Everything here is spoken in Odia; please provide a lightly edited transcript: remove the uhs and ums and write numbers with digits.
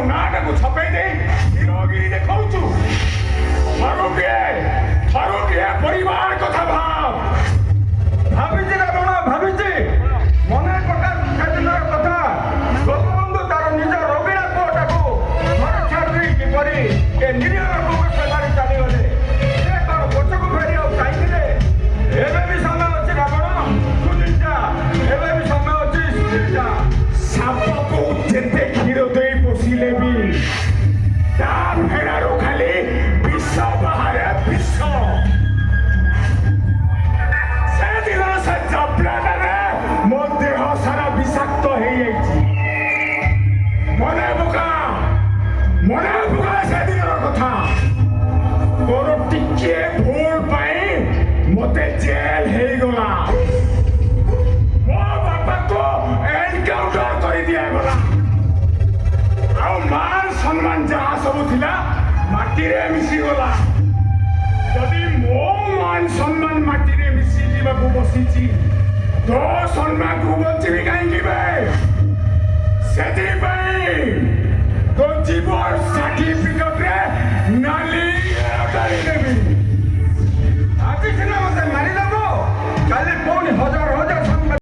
ନାଁଟାକୁ ଛପେଇ ଦେଇ ହିରୋଗିରି ଦେଖାଉଛୁ। ଥରୁଟିଏ ପରିବାର କଥା ଭାବ। ଭାବିଛି ରାବଣ ଭାବିଛି, ମନେ ପକା ସେଦିନର କଥା। ଗୋପବନ୍ଧୁ ତାର ନିଜ ରୋଗିଣା ପୁଅଟାକୁ ଘରେ ଛାଡ଼ି ଦେଇ କିପରି ଏ ନିରୀହ ଲୋକଙ୍କ ସେବାରେ ଚାଲିଗଲେ। ସେ କଣ ପଛକୁ ଫେରି ଆଉ ଚାହିଁଥିଲେ? ଏବେ ବି ସମୟ ଅଛି ରାବଣ, ସୁଧୀର ଯା। ଏବେ ବି ସମୟ ଅଛି, ସୁଧୀର ଯା। ସାପକୁ ଯେତେ କ୍ଷୀର ଦେଇ ପୋଷିଲେ ବି ତା ଭେଡ଼ାରୁ ଖାଲି ବିଷ ବାହାରେ, ବିଷ। ସେଦିନ ସେ ଚାପଡ଼ାଟାରେ ମୋ ଦେହ ସାରା ବିଷାକ୍ତ ହେଇଯାଇଛି। ମନେ ପକା ସେଦିନର କଥା। ତୋର ଟିକିଏ ଭୁଲ ପାଇଁ ମତେ ଜେଲ ହେଇଗଲା। ମୋ ବାପାକୁ ଏନକାଉଣ୍ଟର କରିଦିଆଗଲା। ଆଉ ମାନ ସମ୍ମାନ ଯାହା ସବୁ ଥିଲା ମାଟିରେ ମିଶିଗଲା। ଯଦି ମୋ ମାନ ସମ୍ମାନ ମାଟିରେ ମିଶିଯିବାକୁ ବସିଛି, ତୋ ସମ୍ମାନକୁ ବଞ୍ଚିବି କାହିଁକି ବେ? ସେଥିପାଇଁ